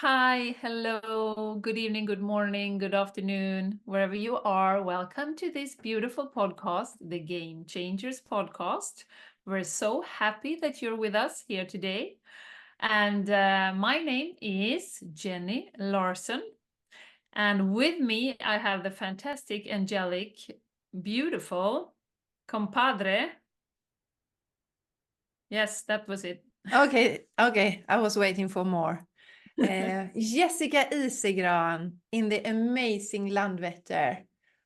Hi, hello, good evening, good morning, good afternoon, wherever you are. Welcome to this beautiful podcast, the Game Changers podcast. We're so happy that you're with us here today. And my name is Jenny Larsson. And with me, I have the fantastic, angelic, beautiful compadre. Yes, that was it. Okay, I was waiting for more. Jessica Isegran in the amazing Landvetter,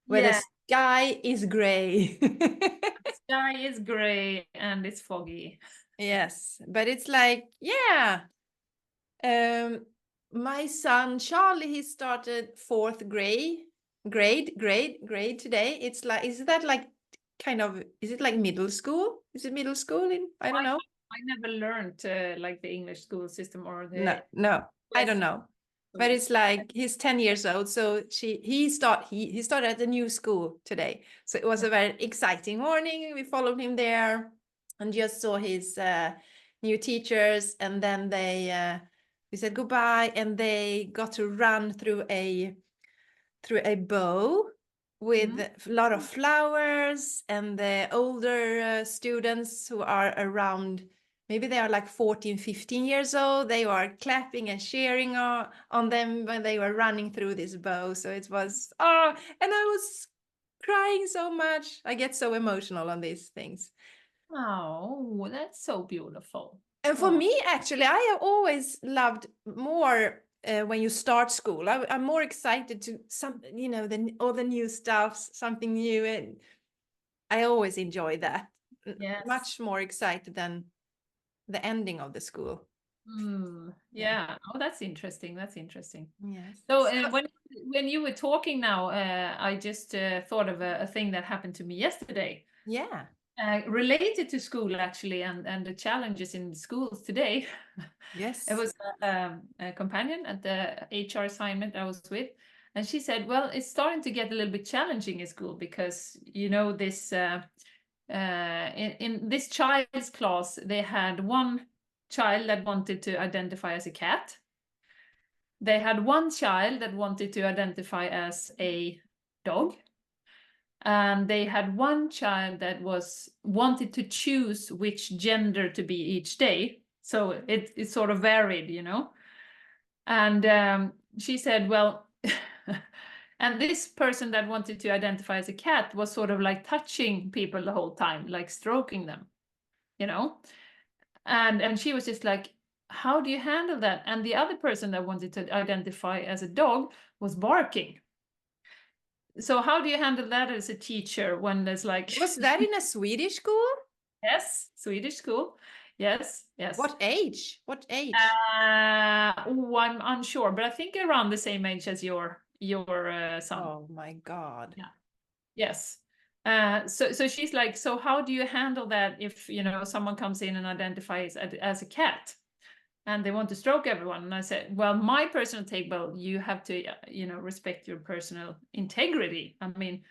where the Yeah, sky is gray. sky is gray and it's foggy. Yes, but it's like, yeah. My son Charlie, he started grade today. It's like, is that like kind of, is it like middle school? Is it middle school in, I don't know. I never learned like the English school system or the No, I US don't know. But school. it's like he's 10 years old, so he started at a new school today. So it was Yeah. a very exciting morning. We followed him there and just saw his new teachers, and then we said goodbye, and they got to run through a bow with a lot of flowers, and the older students who are around, maybe they are like 14, 15 years old, they were clapping and cheering on them when they were running through this bow. So it was, and I was crying so much. I get so emotional on these things. Oh, that's so beautiful. And for Oh, me, actually, I have always loved more when you start school. I'm more excited to all the new stuff, something new, and I always enjoy that. yes. Much more excited than the ending of the school. Yeah. Yeah. Oh, that's interesting. That's interesting. Yes. So So, when you were talking now, I just thought of a thing that happened to me yesterday. yeah. Related to school actually and the challenges in schools today. It Yes. was a companion at the HR assignment I was with, and she said, well, it's starting to get a little bit challenging in school because this in this child's class they had one child that wanted to identify as a cat. They had one child that wanted to identify as a dog, and they had one child that wanted to choose which gender to be each day, so it sort of varied. And she said, well, and this person that wanted to identify as a cat was sort of like touching people the whole time, like stroking them, you know and she was just like, how do you handle that? And the other person that wanted to identify as a dog was barking. So how do you handle that as a teacher when there's like Was that in a Swedish school? yes, Swedish school. Yes, yes. What age? What age? I'm unsure, but I think around the same age as your son. Oh my God. Yeah. Yes. So she's like, so how do you handle that if someone comes in and identifies as a cat and they want to stroke everyone? And I said, well, my personal take, well, you have to respect your personal integrity. I mean,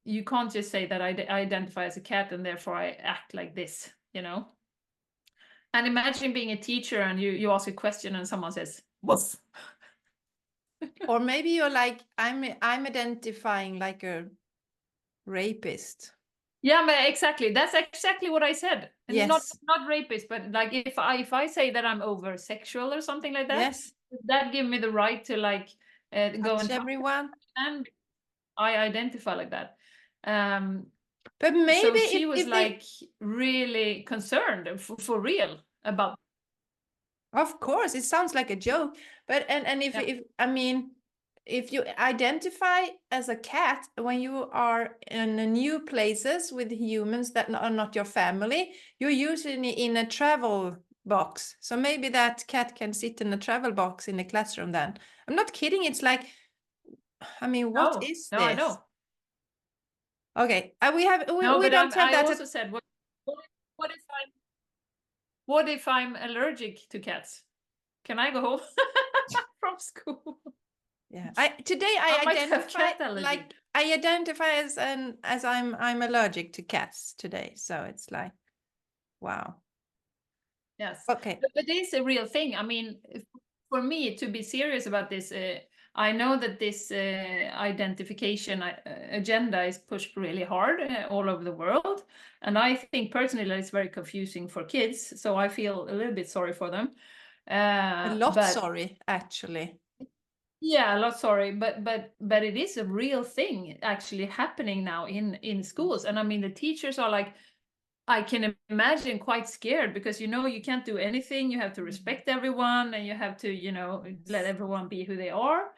you can't just say that I identify as a cat and therefore I act like this. And imagine being a teacher and you ask a question and someone says, "Woof." Or maybe you're like, I'm identifying like a rapist. Yeah, but exactly. That's exactly what I said. And not Yes. not rapist, but like if I say that I'm over sexual or something like that, Yes. that give me the right to like go Touch and touch everyone. and I identify like that. Um, But maybe so she was if they, like really concerned for real about. of course, it sounds like a joke, but and Yeah. if I mean, if you identify as a cat when you are in new places with humans that are not your family, you're usually in a travel box. So maybe that cat can sit in a travel box in the classroom then. I'm not kidding. It's like, I mean, what No, is no, I this? know. Okay, No, we but don't have I that also at, said, what if I'm allergic to cats? Can I go home from school? yeah. Today I I might have identify, cat allergy. like I identify as I'm allergic to cats today. So it's like, wow. Yes, Okay. but it is a real thing. I mean, for me to be serious about this, I know that this identification agenda is pushed really hard all over the world, and I think personally that it's very confusing for kids. So I feel a little bit sorry for them. A lot But sorry, actually. yeah, a lot sorry, but it is a real thing actually happening now in schools, and I mean the teachers are like, I can imagine quite scared because you can't do anything. You have to respect everyone, and you have to let everyone be who they are,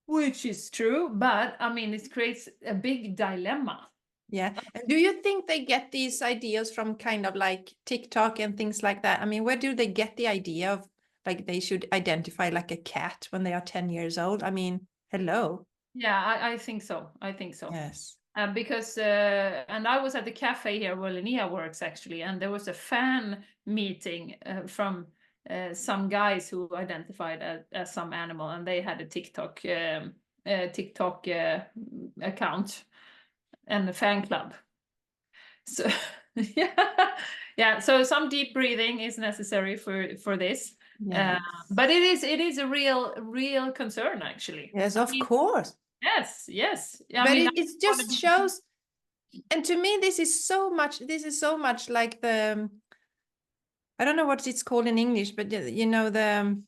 which is true. But I mean, it creates a big dilemma. Yeah. And do you think they get these ideas from kind of like TikTok and things like that? I mean, where do they get the idea of like they should identify like a cat when they are 10 years old? I mean, hello. Yeah, I think so. I think so. Yes. Because and I was at the cafe here where Linnea works actually, and there was a fan meeting from some guys who identified as some animal, and they had a TikTok account and a fan club. So yeah, yeah. So some deep breathing is necessary for this. Yes. But it is a real concern actually. Yes, I of mean, course. yes. I But mean, it I wanna just be. shows, and to me, this is so much like the, I don't know what it's called in English, but you know, the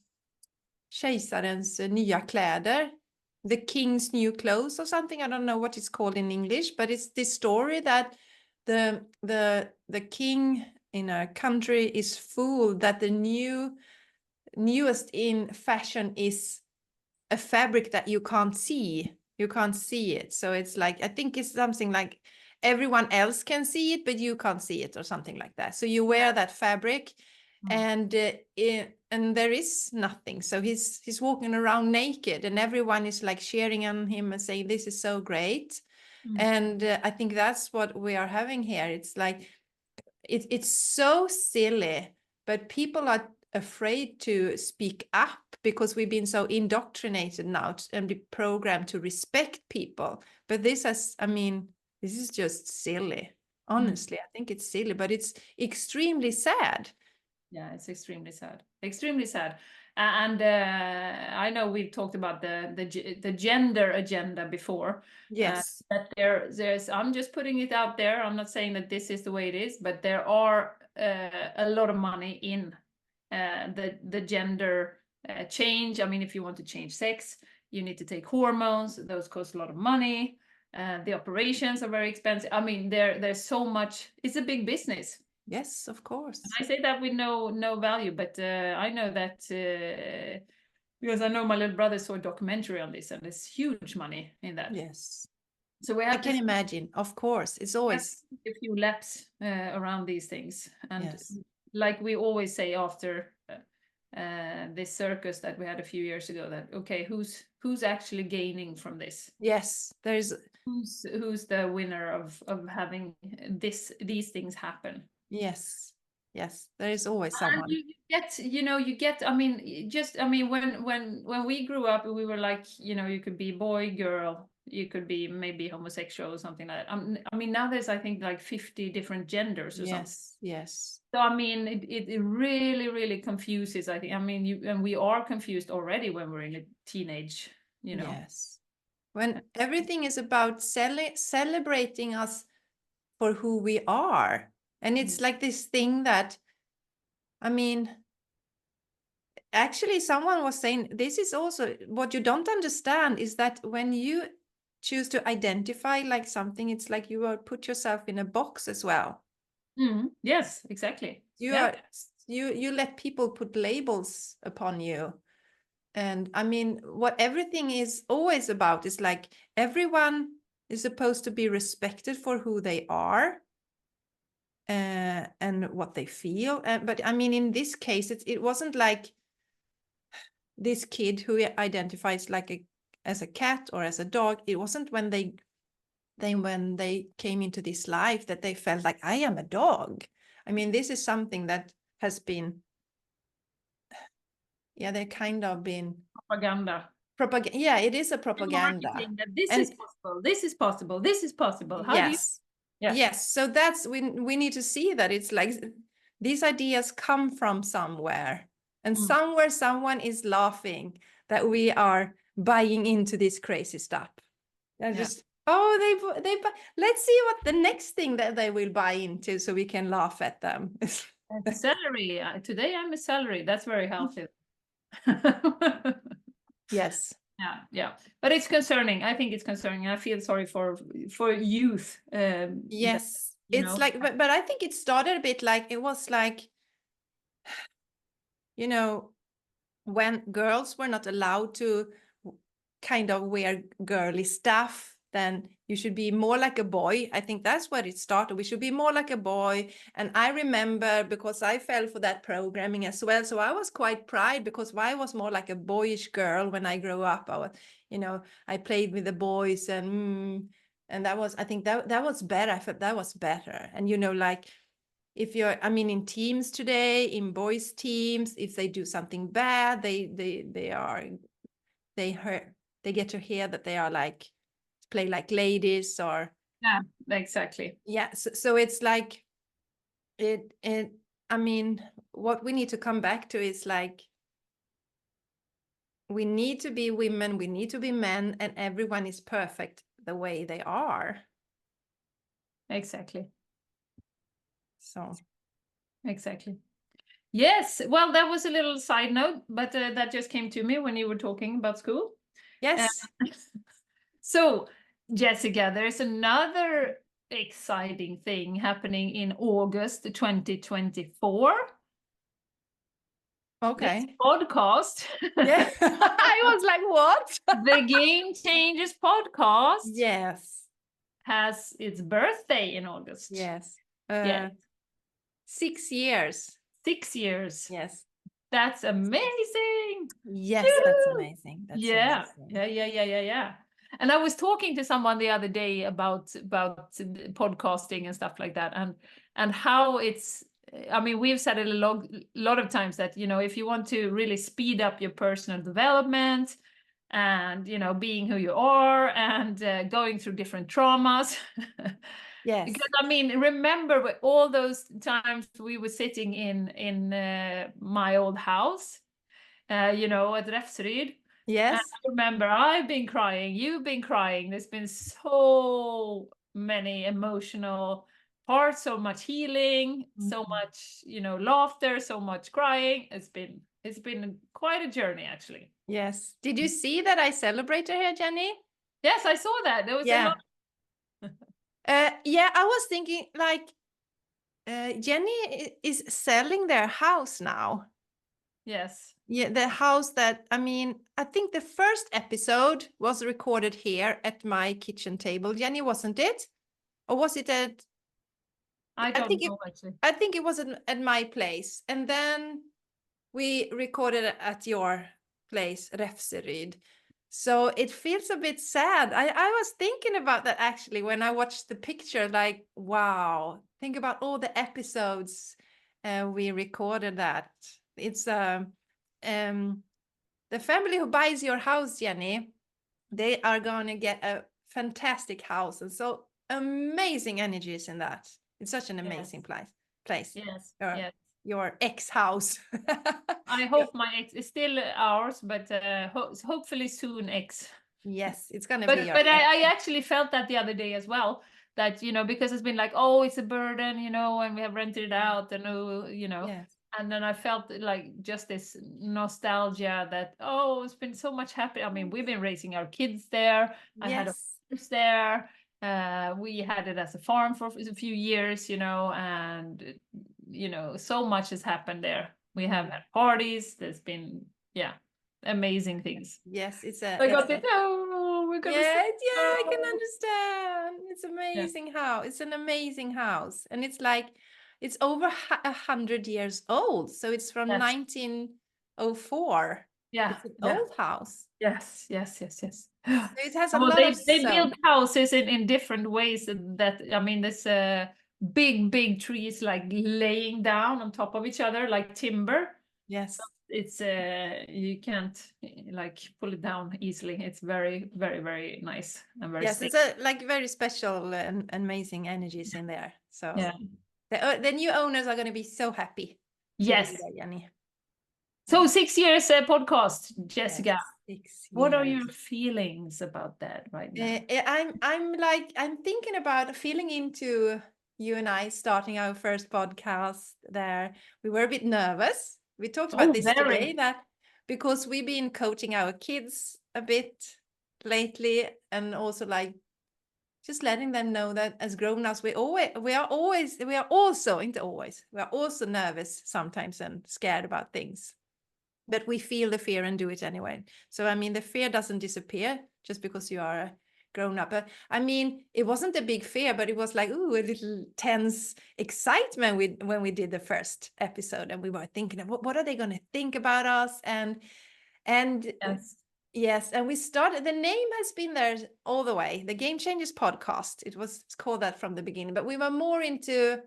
kejsarens nya kläder, the king's new clothes or something. I don't know what it's called in English, but it's this story that the king in a country is fooled that the newest in fashion is a fabric that you can't see. You can't see it. So it's like, I think it's something like everyone else can see it, but you can't see it or something like that. So you wear that fabric and and there is nothing. So he's walking around naked and everyone is like cheering on him and saying, this is so great. And I think that's what we are having here. It's like, it's so silly, but people are afraid to speak up because we've been so indoctrinated now and be programmed to respect people. But this has, I mean, this is just silly. Honestly, I think it's silly, but it's extremely sad. Yeah, it's extremely sad. Extremely sad. And I know we've talked about the gender agenda before. Yes. That there's I'm just putting it out there. I'm not saying that this is the way it is, but there are a lot of money in the gender change. I mean, if you want to change sex, you need to take hormones. Those cost a lot of money. The operations are very expensive. I mean, there's so much. It's a big business. Yes, of course. I say that with no value, but I know that because I know my little brother saw a documentary on this, and there's huge money in that. Yes. So we I have can imagine. Of course. It's always a few laps around these things, and yes. like we always say after this circus that we had a few years ago, that okay, who's actually gaining from this? Yes, there's Who's the winner of having these things happen? yes. Yes, there is always And someone. you get, I mean, when we grew up, we were like, you could be boy, girl, you could be maybe homosexual or something like that. I mean, now there's, I think, like 50 different genders or something. Yes, yes. So, I mean, it really confuses, I think. I mean, and we are confused already when we're in a teenage, Yes. When everything is about celebrating us for who we are. And it's like this thing that, I mean, actually, someone was saying this is also what you don't understand is that when you choose to identify like something, it's like you are put yourself in a box as well. Yes, exactly. You Yeah. are you let people put labels upon you. And I mean, what everything is always about is like everyone is supposed to be respected for who they are and what they feel. But I mean, in this case, it wasn't like this kid who identifies like as a cat or as a dog. It wasn't when they came into this life that they felt like I am a dog. I mean, this is something that has been, yeah, they kind of been Propaganda. yeah, it is a propaganda. Marketing that this And is possible, this is possible, this is possible. How do you? yes, Yeah. yes. So that's we need to see that it's like these ideas come from somewhere. And somewhere someone is laughing that we are buying into this crazy stuff. They're just, let's see what the next thing that they will buy into so we can laugh at them. Celery. Today I'm a celery. That's very healthy. Yes. Yeah. But it's concerning. I think it's concerning. I feel sorry for youth. Yes. That, It's like, but I think it started a bit like, it was like, when girls were not allowed to kind of wear girly stuff, then you should be more like a boy. I think that's where it started. We should be more like a boy. And I remember, because I fell for that programming as well. So I was quite proud, because I was more like a boyish girl when I grew up. I was, I played with the boys, and that was, I think that was better. I felt that was better. And like, if you're, in teams today, in boys teams, if they do something bad, they get to hear that they are like, play like ladies, or yeah, exactly. yeah. So it's like what we need to come back to is like, we need to be women, we need to be men, and everyone is perfect the way they are. Exactly. So exactly. Yes, well, that was a little side note, but that just came to me when you were talking about school. yes. So, Jessica, there's another exciting thing happening in August 2024. Okay. This podcast. Yeah. I was like, what? The Game Changers podcast Yes. has its birthday in August. Yes. Yeah. 6 years. 6 years. Yes. That's amazing. Yes, Woo! that's amazing. That's Yeah. amazing. Yeah. And I was talking to someone the other day about podcasting and stuff like that, and how it's. I mean, we've said it a lot of times that, if you want to really speed up your personal development, and being who you are, and going through different traumas. Yes. Because remember all those times we were sitting in my old house, at Räfsryd. Yes. And I remember I've been crying, you've been crying. There's been so many emotional parts, so much healing, so much, laughter, so much crying. It's been quite a journey, actually. Yes. Did you see that I celebrated here, Jenny? Yes, I saw that. There was a lot. I was thinking like, Jenny is selling their house now. Yes. Yeah, the house that, I think the first episode was recorded here at my kitchen table, Jenny, wasn't it? Or was it at... I don't know, actually. I think it was at my place. And then we recorded it at your place, Räfsryd. So it feels a bit sad. I was thinking about that actually when I watched the picture, like, wow, think about all the episodes we recorded that. It's the family who buys your house, Jenny, they are going to get a fantastic house. And so amazing energies in that. It's such an amazing place. Yes. Your ex-house. I hope my ex is still ours, but hopefully soon ex. Yes, it's gonna but be your but ex. I actually felt that the other day as well, that because it's been like, oh, it's a burden, and we have rented it out, and Yes. and then I felt like just this nostalgia that, oh, it's been so much happy. We've been raising our kids there. Yes. I had a house there. We had it as a farm for a few years, and so much has happened there. We have had parties. There's been amazing things. Yes, it's I got it. Oh, we're gonna. I can understand. It's amazing house. It's an amazing house, and it's like it's over 100 years old. So it's from 1904. Yeah, it's an old house. Yes. So it has a lot they of build houses in different ways. That there's big trees like laying down on top of each other like timber. Yes. So it's you can't like pull it down easily. It's very, very, very nice and very Yes, it's like very special and amazing energies in there. So the new owners are going to be so happy. Yes. Jenny. So 6 years podcast, Jessica. Yes, 6 What are years. your feelings about that right now? I'm thinking about feeling into you and I starting our first podcast there. We were a bit nervous. We talked about Oh, this very. today, that because we've been coaching our kids a bit lately, and also like just letting them know that as grown-ups we are also nervous sometimes and scared about things. But we feel the fear and do it anyway. So, I mean, the fear doesn't disappear just because you are a grown up. I mean, it wasn't a big fear, but it was like, ooh, a little tense excitement when we did the first episode. And we were thinking, what are they going to think about us? And Yes. yes, and we started, the name has been there all the way, the Game Changers podcast. It's called that from the beginning, but we were more into,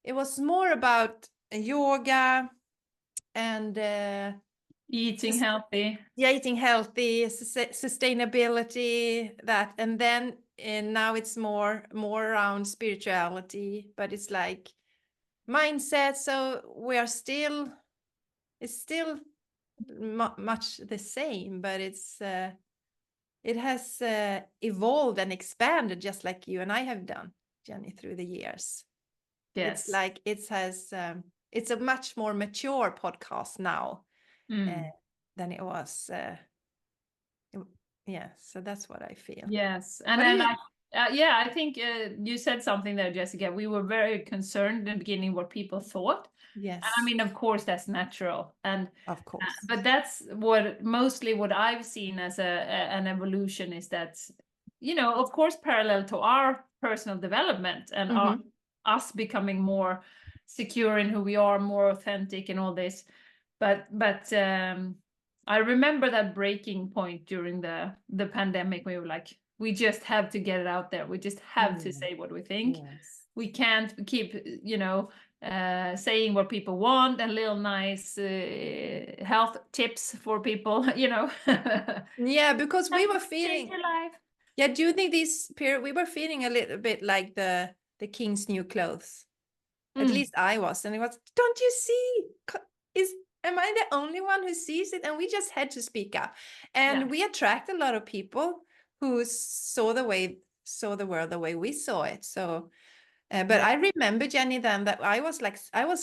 it was more about yoga and Eating healthy. yeah, eating healthy, sustainability, that, and then now it's more around spirituality, but it's like mindset. So it's still much the same, but it has evolved and expanded, just like you and I have done, Jenny, through the years. Yes. It's like it's a much more mature podcast now than it was. Yeah, so that's what I feel. Yes, and What do then you? yeah, I think you said something there, Jessica. We were very concerned in the beginning what people thought. Yes, And I mean, of course, that's natural, and of course. but that's mostly what I've seen as an evolution is that, of course, parallel to our personal development and us becoming more secure in who we are, more authentic, and all this. But I remember that breaking point during the pandemic. We were like, we just have to get it out there. We just have to say what we think. Yes. We can't keep, saying what people want and little nice health tips for people, Yeah, because we were Change feeling. your life. Yeah, do you think this period we were feeling a little bit like the king's new clothes? At least I was, and it was. Don't you see? Am I the only one who sees it? And we just had to speak up, and we attract a lot of people who saw the world the way we saw it. So. But I remember, Jenny, then that I was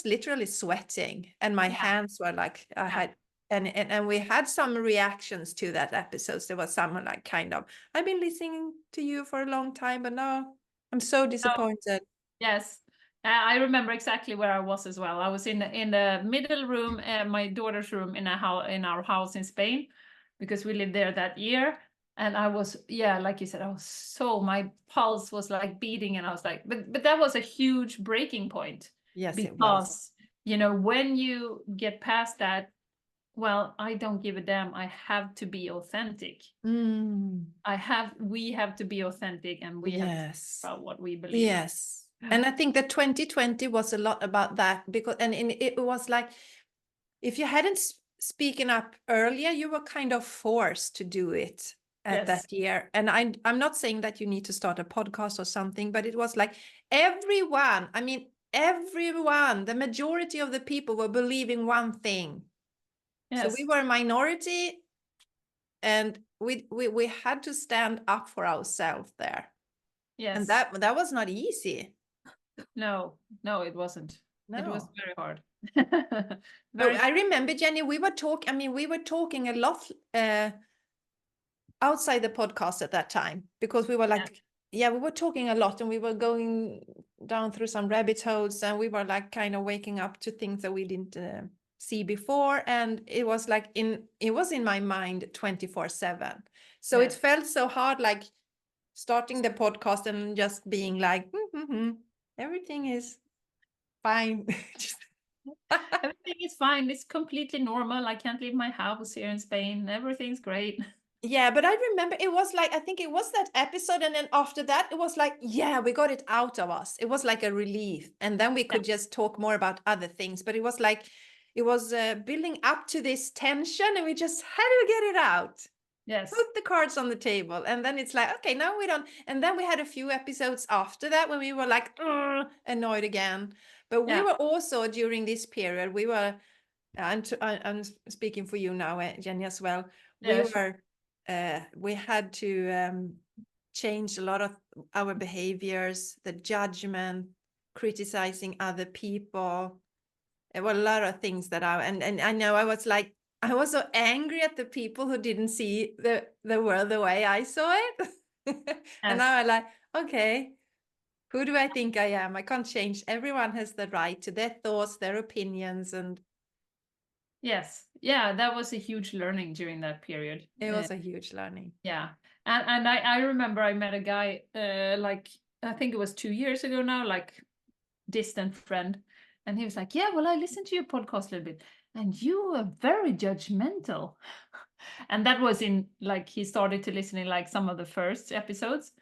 literally sweating, and my hands were like I had, and we had some reactions to that episode. There was someone like kind of, I've been listening to you for a long time, but now I'm so disappointed. Yes. I remember exactly where I was as well. I was in the middle room, my daughter's room in our house in Spain, because we lived there that year. And I was, like you said, my pulse was like beating, and I was like, but that was a huge breaking point. Yes, it was. Because, when you get past that, well, I don't give a damn. I have to be authentic. We have to be authentic, and we have to talk about what we believe. Yes. And I think that 2020 was a lot about that, because it was like, if you hadn't speaking up earlier, you were kind of forced to do it at that year. And I'm not saying that you need to start a podcast or something, but it was like everyone, the majority of the people were believing one thing. Yes. So we were a minority, and we had to stand up for ourselves there. Yes. And that was not easy. No, it wasn't. No. It was very hard. I remember, Jenny, we were talking a lot outside the podcast at that time, because we were like, we were talking a lot, and we were going down through some rabbit holes, and we were like kind of waking up to things that we didn't see before, and it was like it was in my mind 24/7. So it felt so hard, like starting the podcast and just being like, everything is fine. Everything is fine. It's completely normal. I can't leave my house here in Spain. Everything's great. Yeah, but I remember it was like, I think it was that episode, and then after that it was like, we got it out of us. It was like a relief, and then we could just talk more about other things. But it was like, it was building up to this tension, and we just had to get it out. Yes. Put the cards on the table, and then it's like, okay, now we don't. And then we had a few episodes after that when we were like annoyed again. But we were also, during this period, we were I'm speaking for you now, Jenny, as well. Yes. We had to change a lot of our behaviors, the judgment, criticizing other people. There were a lot of things that and I know I was so angry at the people who didn't see the world the way I saw it. And now Yes. I'm like, okay, who do I think I am? I can't change. Everyone has the right to their thoughts, their opinions, and Yes. Yeah, that was a huge learning during that period. it was a huge learning. Yeah. And I remember I met a guy like I think it was 2 years ago now, like distant friend. And he was like, yeah, well, I listened to your podcast a little bit, and you were very judgmental. And that was in like he started to listen in like some of the first episodes.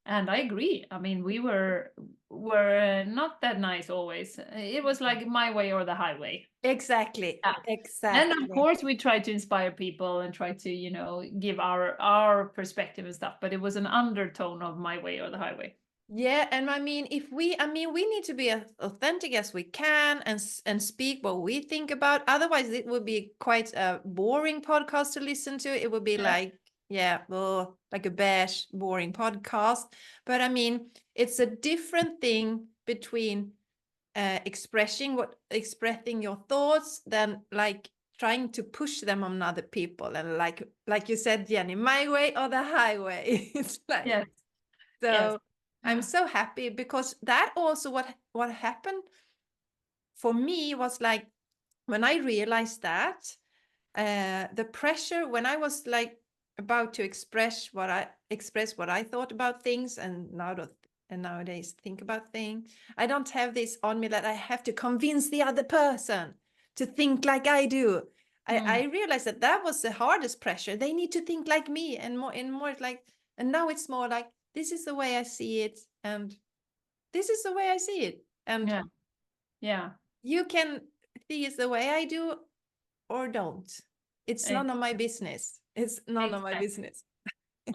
And I agree. I mean, we were not that nice always. It was like my way or the highway. Exactly. Yeah. And of Exactly. course, we try to inspire people and try to, give our perspective and stuff. But it was an undertone of my way or the highway. Yeah, and I mean, we need to be as authentic as we can and speak what we think about. Otherwise, it would be quite a boring podcast to listen to. It would be Yeah. like, yeah, well, like a bash, boring podcast. But I mean, it's a different thing between expressing your thoughts than like trying to push them on other people. And like you said, Jenny, my way or the highway. It's like Yes. Yes. so. I'm so happy because that also what happened for me was like when I realized that the pressure when I was like about to express what I thought about things and nowadays think about things, I don't have this on me that I have to convince the other person to think like I do. I realized that was the hardest pressure. They need to think like me and more like, and now it's more like this is the way I see it and this is the way I see it. And Yeah. Yeah. you can see it the way I do or don't. It's none of my business. It's none of my Exactly. business.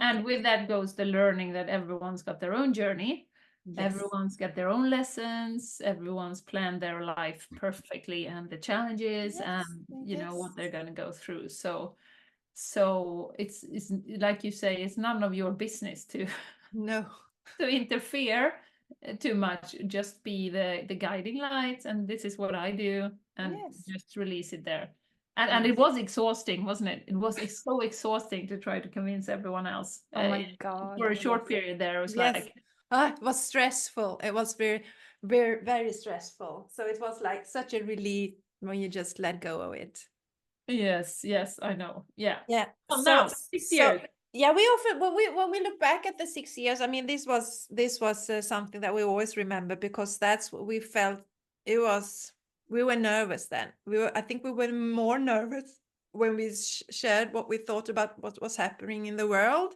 And with that goes the learning that everyone's got their own journey. Yes. Everyone's got their own lessons. Everyone's planned their life perfectly and the challenges Yes. and Yes. what they're going to go through. So it's like you say, it's none of your business to No. to interfere too much. Just be the guiding lights, and this is what I do, and Yes. just release it there. And it was exhausting, wasn't it? It was so exhausting to try to convince everyone else. Oh my God. For a it short was- period there, it was Yes. like, It was stressful. It was very, very, very stressful. So it was like such a relief when you just let go of it. yes, I know. Yeah. Yeah. Well, So now 6 years. yeah, we often when we look back at the 6 years, I mean, this was something that we always remember because that's what we felt. It was we were nervous then. I think we were more nervous when we shared what we thought about what was happening in the world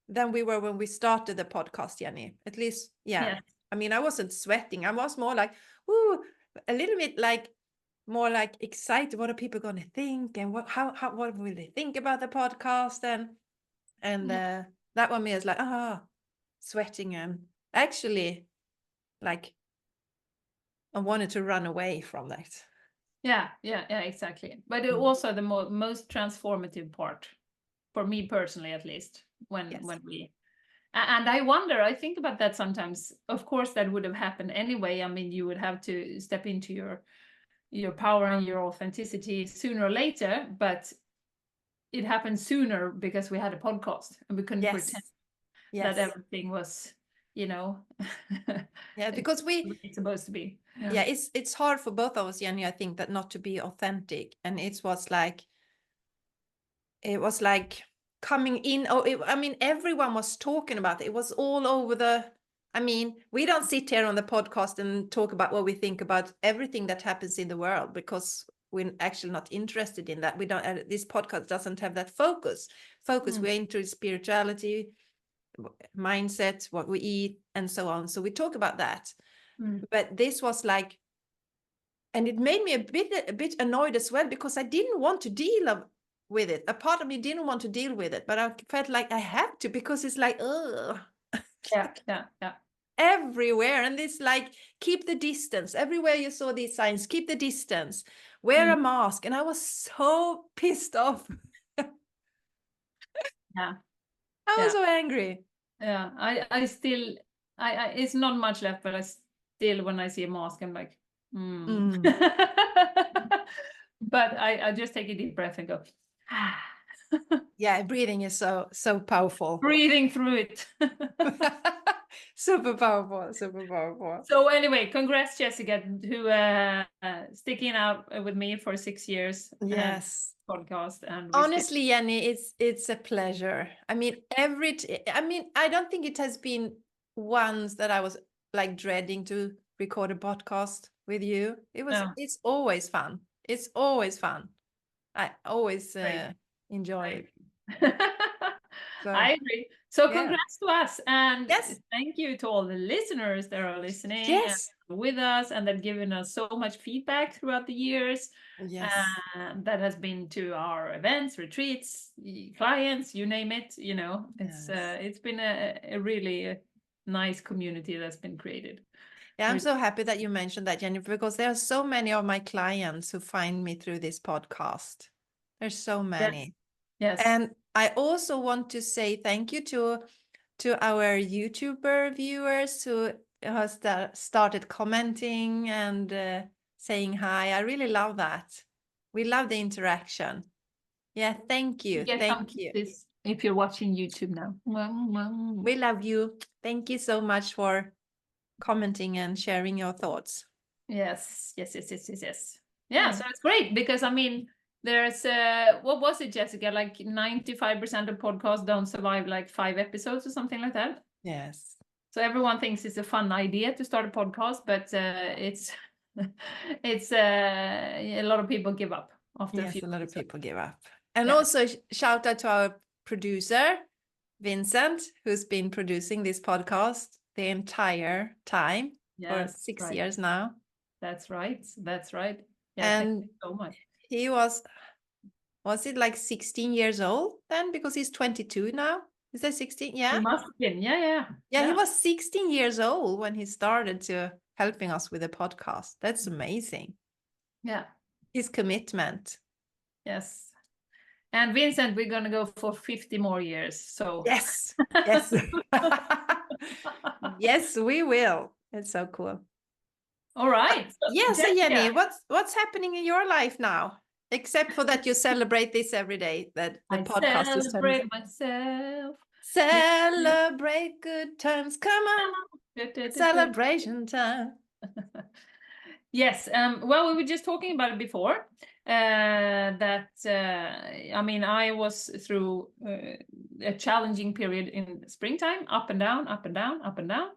than we were when we started the podcast, Jenny. At least, yeah. Yes. I mean, I wasn't sweating. I was more like, ooh, a little bit like more like excited. What are people going to think, and what will they think about the podcast? And that one me is like sweating and actually like I wanted to run away from that. Yeah, exactly. But it also the most transformative part for me personally, at least, when Yes. we and I wonder, I think about that sometimes. Of course, that would have happened anyway. I mean, you would have to step into your power and your authenticity sooner or later, but it happened sooner because we had a podcast and we couldn't pretend that everything was, yeah, because it's supposed to be. Yeah, it's hard for both of us, Jenny, I think, that not to be authentic. And it was like coming in. I mean, everyone was talking about it. It was all over I mean, we don't sit here on the podcast and talk about what we think about everything that happens in the world because we're actually not interested in that. We don't, this podcast doesn't have that focus. We're into spirituality, mindset, what we eat, and so on. So we talk about that. But this was like, and it made me a bit annoyed as well because I didn't want to deal with it. A part of me didn't want to deal with it, but I felt like I had to because it's like, ugh. Yeah. everywhere, and it's like, keep the distance. Everywhere you saw these signs, keep the distance, wear a mask. And I was so pissed off. Yeah. I was so angry. Yeah. I still, it's not much left, but I still, when I see a mask, I'm like, But I just take a deep breath and go, Yeah, breathing is so powerful. breathing through it. Super powerful, super powerful. So anyway, congrats, Jessica, who sticking out with me for 6 years. Yes. Podcast, and Honestly, Jenny, it's a pleasure. I mean, I don't think it has been once that I was like dreading to record a podcast with you. It's always fun. It's always fun. I always enjoy it. So, I agree. So yeah. congrats to us, and Yes. thank you to all the listeners that are listening Yes. and with us, and that given us so much feedback throughout the years. Yes. That has been to our events, retreats, clients, you name it. You know, it's been a really nice community that's been created. Yeah, I'm so happy that you mentioned that, Jennifer, because there are so many of my clients who find me through this podcast. There's so many. Yes. And I also want to say thank you to our YouTuber viewers who has started commenting and saying hi. I really love that. We love the interaction. Yeah, thank you. Thank you. This, if you're watching YouTube now. We love you. Thank you so much for commenting and sharing your thoughts. Yes. Yeah, so it's great because I mean, there's what was it, Jessica? Like 95% of podcasts don't survive like 5 episodes or something like that. Yes. So everyone thinks it's a fun idea to start a podcast, but it's a lot of people give up after a few. Yes, a lot of people give up. And also shout out to our producer, Vincent, who's been producing this podcast the entire time for 6 years now. That's right. Yeah, and thank you so much. He was it like 16 years old then? Because he's 22 now. Is that 16? Yeah. He must have been. Yeah. He was 16 years old when he started to helping us with the podcast. That's amazing. Yeah. His commitment. Yes. And Vincent, we're going to go for 50 more years. So yes. Yes, we will. It's so cool. All right. Yes, so Jenny, what's happening in your life now? Except for that you celebrate this every day, that the podcast is celebrate myself. Celebrate good times. Come on. Celebration time. Yes. Well, we were just talking about it before. I mean, I was through a challenging period in springtime, up and down, up and down, up and down.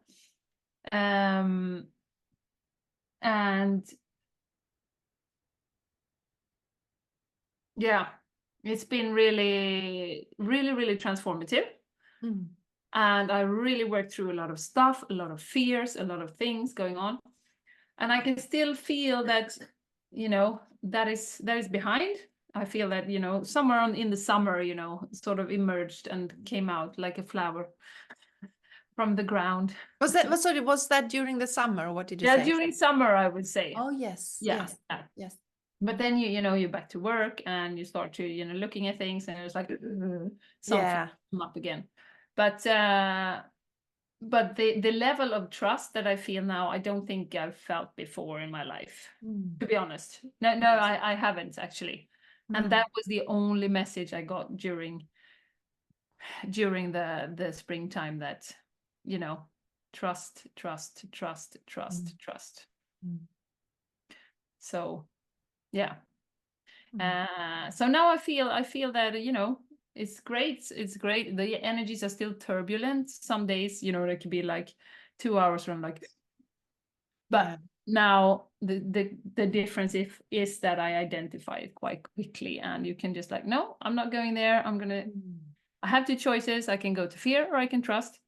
And yeah, it's been really, really, really transformative. And I really worked through a lot of stuff, a lot of fears, a lot of things going on. And I can still feel that, you know, that is behind. I feel that, you know, somewhere in the summer, you know, sort of emerged and came out like a flower from the ground. Was that during the summer? What did you say? Yeah, during summer, I would say. Oh, yes. Yes. But then you're back to work and you start to, you know, looking at things and it's like something come up again. But the level of trust that I feel now, I don't think I've felt before in my life, to be honest. No, I haven't actually. And that was the only message I got during the springtime, that, you know, trust. So yeah. So now I feel that, you know, it's great. The energies are still turbulent. Some days, you know, it could be like 2 hours from like, but now the difference is that I identify it quite quickly, and you can just like, no, I'm not going there. I have 2 choices. I can go to fear or I can trust.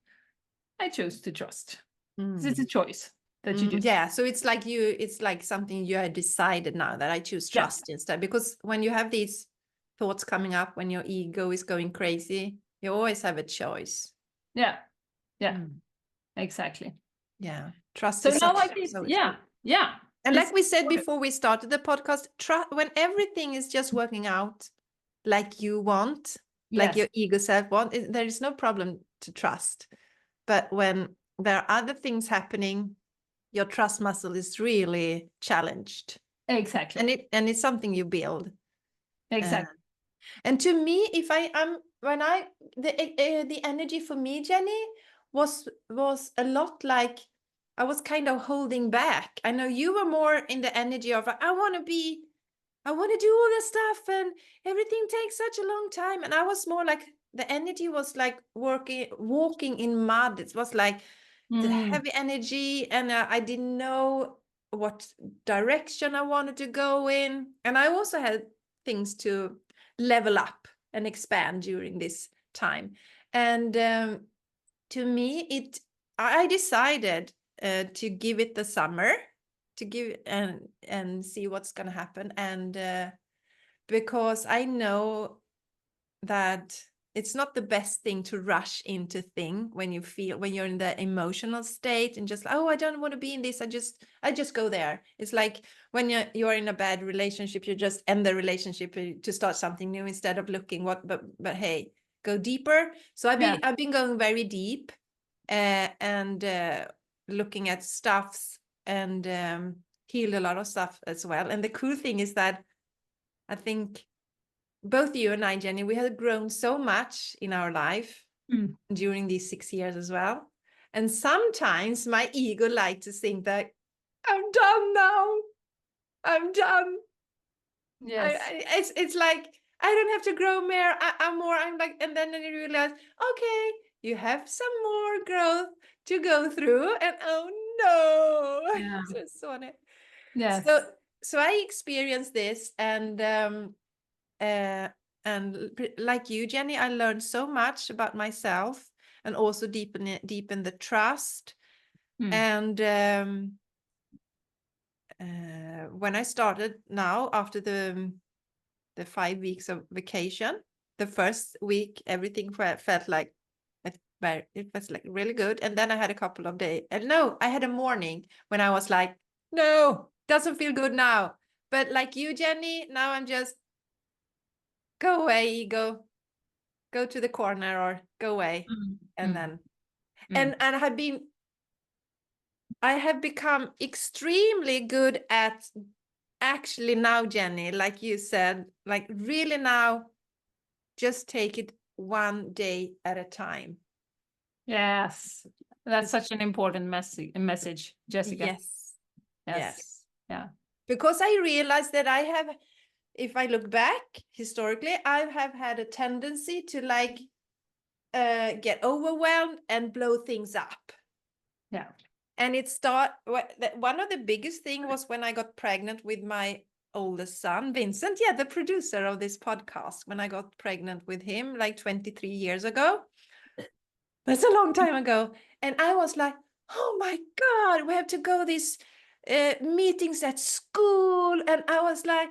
I chose to trust. It's a choice that you do. Yeah, so it's like something you had decided now, that I choose trust instead. Because when you have these thoughts coming up, when your ego is going crazy, you always have a choice. Yeah, exactly. Yeah. Trust So is now I such think, so yeah, yeah. And It's like we said important. before we started the podcast, when everything is just working out like you want, like Yes, your ego self want, there is no problem to trust. But when there are other things happening, your trust muscle is really challenged, exactly, and it's something you build. exactly. And to me, if I am when I the energy for me, Jenny, was a lot like I was kind of holding back. I know you were more in the energy of I want to do all this stuff, and everything takes such a long time. And I was more like the energy was like walking in mud. It was like the heavy energy, and I didn't know what direction I wanted to go in. And I also had things to level up and expand during this time. And to me, I decided to give it the summer, to give and see what's going to happen. And because I know that it's not the best thing to rush into thing when you're in the emotional state and just, oh, I don't want to be in this, I just go there. It's like when you're in a bad relationship, you just end the relationship to start something new instead of looking but hey, go deeper. So I've been going very deep, and looking at stuffs, and healed a lot of stuff as well. And the cool thing is that I think both you and I, Jenny, we have grown so much in our life during these 6 years as well. And sometimes my ego likes to think that I'm done now. I'm done. Yes. It's like I don't have to grow more. I'm more. I'm like, and then I realize, okay, you have some more growth to go through. And oh no, Yeah. just on it. Yes. So I experienced this, and like you, Jenny, I learned so much about myself, and also deepen the trust. And when I started now, after the 5 weeks of vacation, the first week everything felt like it was like really good, and then I had a couple of days, and no, I had a morning when I was like, no, doesn't feel good now. But like you, Jenny, now I'm just go away, ego, go to the corner or go away. And then and I have become extremely good at actually now, Jenny, like you said, like really now, just take it one day at a time. Yes. That's such an important message, Jessica. Yes. Yes. Yeah. Because I realized that I have, if I look back historically, I have had a tendency to like get overwhelmed and blow things up. Yeah. And one of the biggest thing was when I got pregnant with my oldest son, Vincent, the producer of this podcast, when I got pregnant with him like 23 years ago. That's a long time ago. And I was like, oh my God, we have to go these meetings at school. And I was like,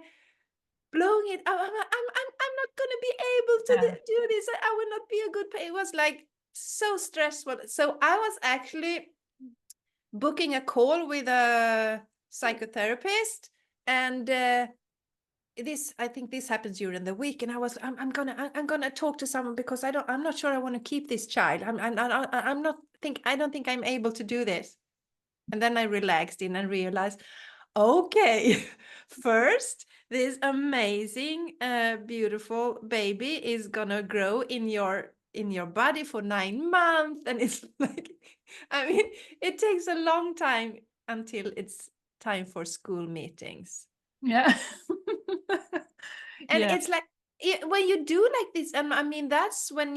blowing it. I'm not gonna be able to do this. I will not be a good parent. It was like so stressful. So I was actually booking a call with a psychotherapist, and I think this happens during the week, and I'm gonna talk to someone because I'm not sure I want to keep this child. I don't think I'm able to do this. And then I relaxed in and realized, okay, first, this amazing, beautiful baby is gonna grow in your body for 9 months, and it's like, I mean, it takes a long time until it's time for school meetings. Yeah. And it's like when you do like this, and I mean, that's when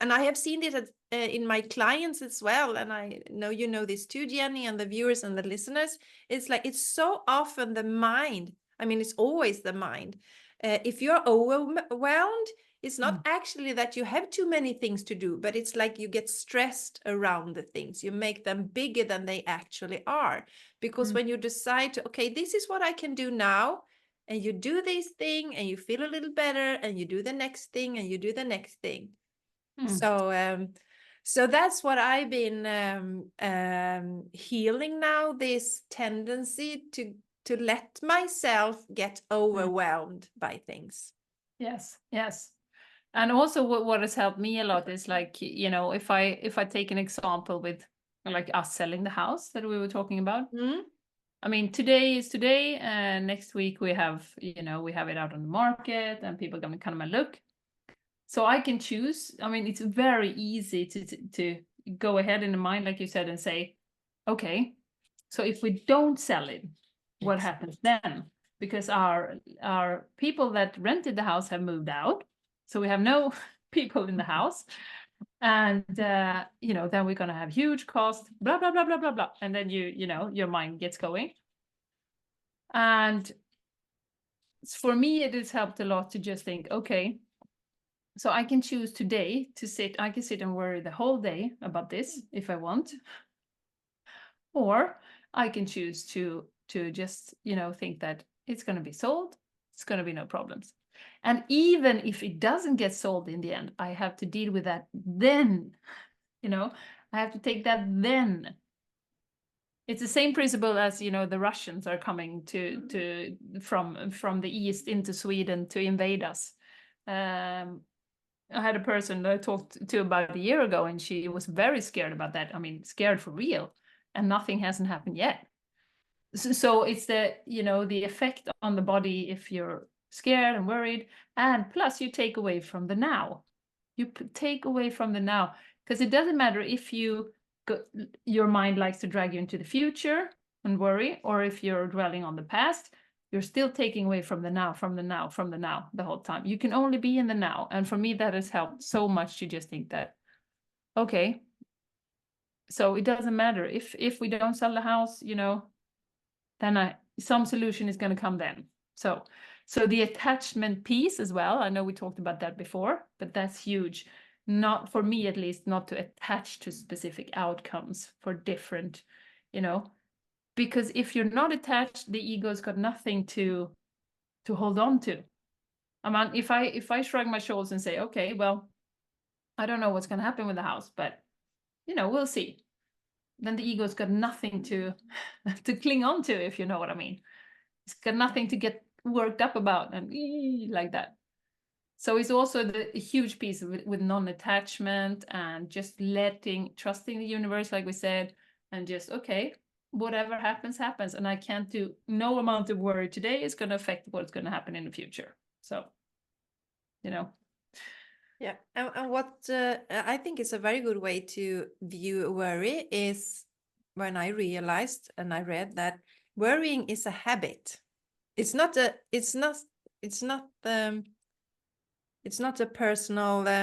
and I have seen this in my clients as well. And I know you know this too, Jenny, and the viewers and the listeners. It's like, it's so often the mind. I mean, it's always the mind. If you're overwhelmed, it's not actually that you have too many things to do, but it's like you get stressed around the things. You make them bigger than they actually are. Because when you decide to, okay, this is what I can do now, and you do this thing and you feel a little better, and you do the next thing and you do the next thing. So So that's what I've been healing now, this tendency to let myself get overwhelmed by things. Yes, yes. And also what has helped me a lot is like, you know, if I take an example with like us selling the house that we were talking about. I mean, today is today, and next week we have, you know, we have it out on the market and people are gonna come and look. So I can choose. I mean, it's very easy to go ahead in the mind, like you said, and say, okay, so if we don't sell it, what Yes. happens then? Because our people that rented the house have moved out, so we have no people in the house, and you know, then we're gonna have huge cost, blah blah blah blah blah blah, and then you know, your mind gets going. And for me, it has helped a lot to just think, okay, so I can choose today to sit, I can sit and worry the whole day about this if I want. Or I can choose to just, you know, think that it's going to be sold, it's going to be no problems. And even if it doesn't get sold in the end, I have to deal with that then, you know, I have to take that then. It's the same principle as, you know, the Russians are coming to from the east into Sweden to invade us. I had a person that I talked to about a year ago, and she was very scared about that. I mean, scared for real, and nothing hasn't happened yet. So it's the, you know, the effect on the body if you're scared and worried, and plus you take away from the now. You take away from the now, because it doesn't matter if you your mind likes to drag you into the future and worry, or if you're dwelling on the past. You're still taking away from the now, from the now, from the now the whole time. You can only be in the now. And for me, that has helped so much to just think that, okay, so it doesn't matter if we don't sell the house, you know, then some solution is going to come then. So the attachment piece as well, I know we talked about that before, but that's huge. Not for me, at least, not to attach to specific outcomes for different, you know, because if you're not attached, the ego's got nothing to hold on to. I mean, if I shrug my shoulders and say, okay, well, I don't know what's going to happen with the house, but you know, we'll see. Then the ego's got nothing to cling on to, if you know what I mean. It's got nothing to get worked up about and like that. So it's also the huge piece with non-attachment and just trusting the universe, like we said, and just, okay, whatever happens, happens. And I can't do, no amount of worry today is going to affect what's going to happen in the future. So, you know. Yeah, and what I think is a very good way to view worry is when I realized and I read that worrying is a habit. It's not a personal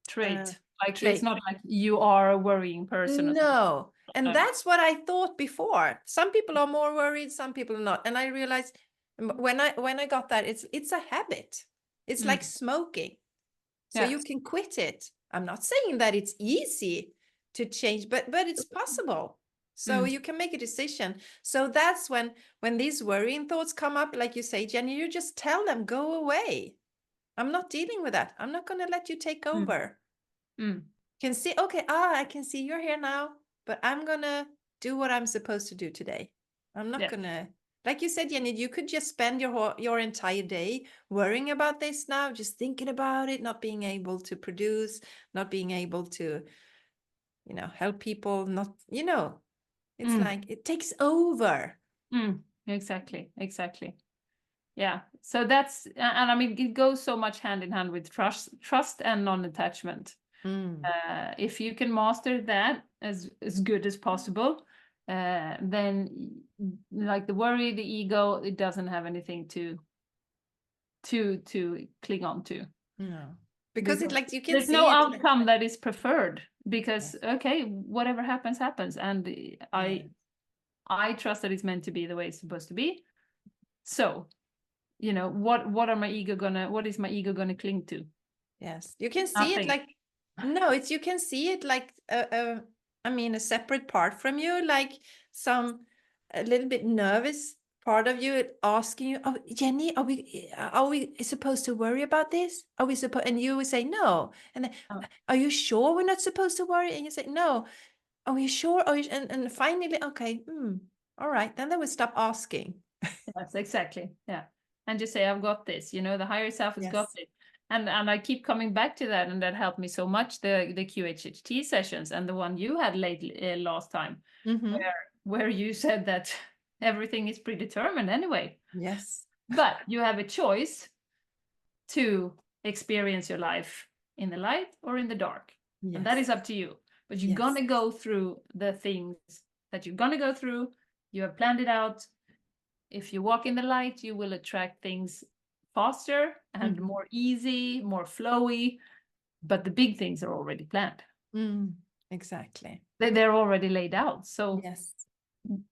Trait. Like trait. it's not like you are a worrying person. No, and No. that's what I thought before. Some people are more worried, some people are not. And I realized when I got that it's a habit. It's like smoking. So you can quit it. I'm not saying that it's easy to change, but it's possible. So you can make a decision. So that's when these worrying thoughts come up, like you say, Jenny, you just tell them, go away. I'm not dealing with that. I'm not going to let you take over. Can see, okay, I can see you're here now, but I'm going to do what I'm supposed to do today. I'm not going to, like you said, Jenny, you could just spend your entire day worrying about this now, just thinking about it, not being able to produce, not being able to, you know, help people, not, you know, it's like it takes over. Exactly. Yeah. So that's, and I mean, it goes so much hand in hand with trust and non-attachment. If you can master that as good as possible, then like the worry, the ego, it doesn't have anything to cling on to. No, because it's like you can there's see no it outcome that is preferred, because okay, whatever happens, and I trust that it's meant to be the way it's supposed to be. So, you know, what is my ego gonna cling to? Yes, you can see it like, no, it's, you can see it like I mean, a separate part from you, like a little bit nervous part of you asking you, "Oh, Jenny, are we supposed to worry about this? Are we supposed?" And you would say no. And then, Oh. "Are you sure we're not supposed to worry?" And you say no. "Are you sure?" And finally, okay, all right. Then they will stop asking. Yes, exactly. Yeah. And just say, I've got this, you know, the higher self has got Yes. it. And I keep coming back to that, and that helped me so much, the QHHT sessions and the one you had lately last time, Mm-hmm. where you said that everything is predetermined anyway. Yes. But you have a choice to experience your life in the light or in the dark. And that is Yes. up to you. But you're Yes. gonna go through the things that you're gonna go through. You have planned it out. If you walk in the light, you will attract things faster and Mhm. more easy, more flowy. But the big things are already planned. Exactly. They're already laid out. So Yes.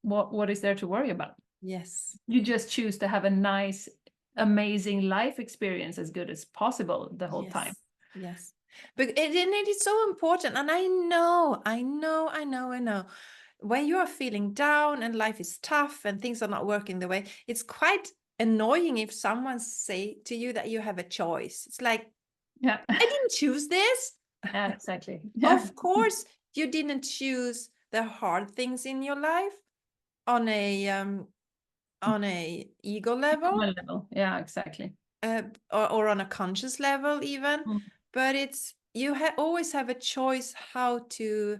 what is there to worry about? Yes. You just choose to have a nice, amazing life experience as good as possible the whole time. Yes. Yes. But it is so important. And I know. When you are feeling down and life is tough and things are not working the way, it's quite annoying if someone say to you that you have a choice. It's like, Yeah. I didn't choose this. Yeah, exactly. Yeah. Of course, you didn't choose the hard things in your life on a ego level. Level. Yeah, exactly. Or on a conscious level even, but it's you always have a choice how to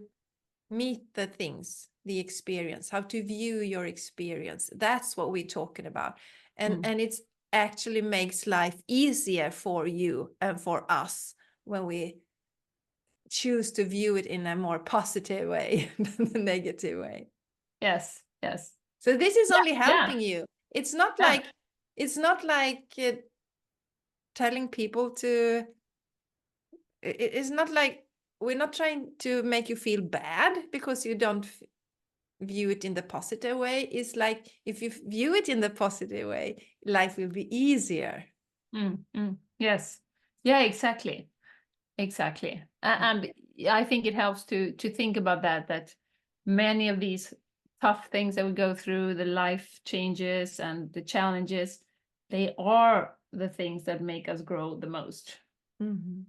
meet the things, the experience, how to view your experience. That's what we're talking about. And it's actually makes life easier for you and for us when we choose to view it in a more positive way than the negative way. Yes, yes. So this is only Yeah. helping you. It's not Yeah. like telling people to, it's not like we're not trying to make you feel bad because you don't view it in the positive way. It's like if you view it in the positive way, life will be easier. Yes. Yeah, exactly. Exactly. And I think it helps to think about that many of these tough things that we go through, the life changes and the challenges, they are the things that make us grow the most.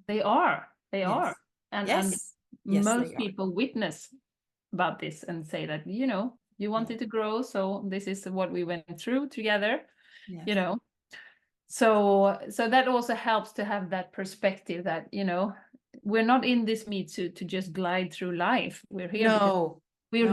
They are. They Yes. are. And Yes. Yes, they most are. people witness about this and say that, you know, you wanted to grow, so this is what we went through together, Yes. you know. So that also helps to have that perspective that, you know, we're not in this meet to just glide through life. We're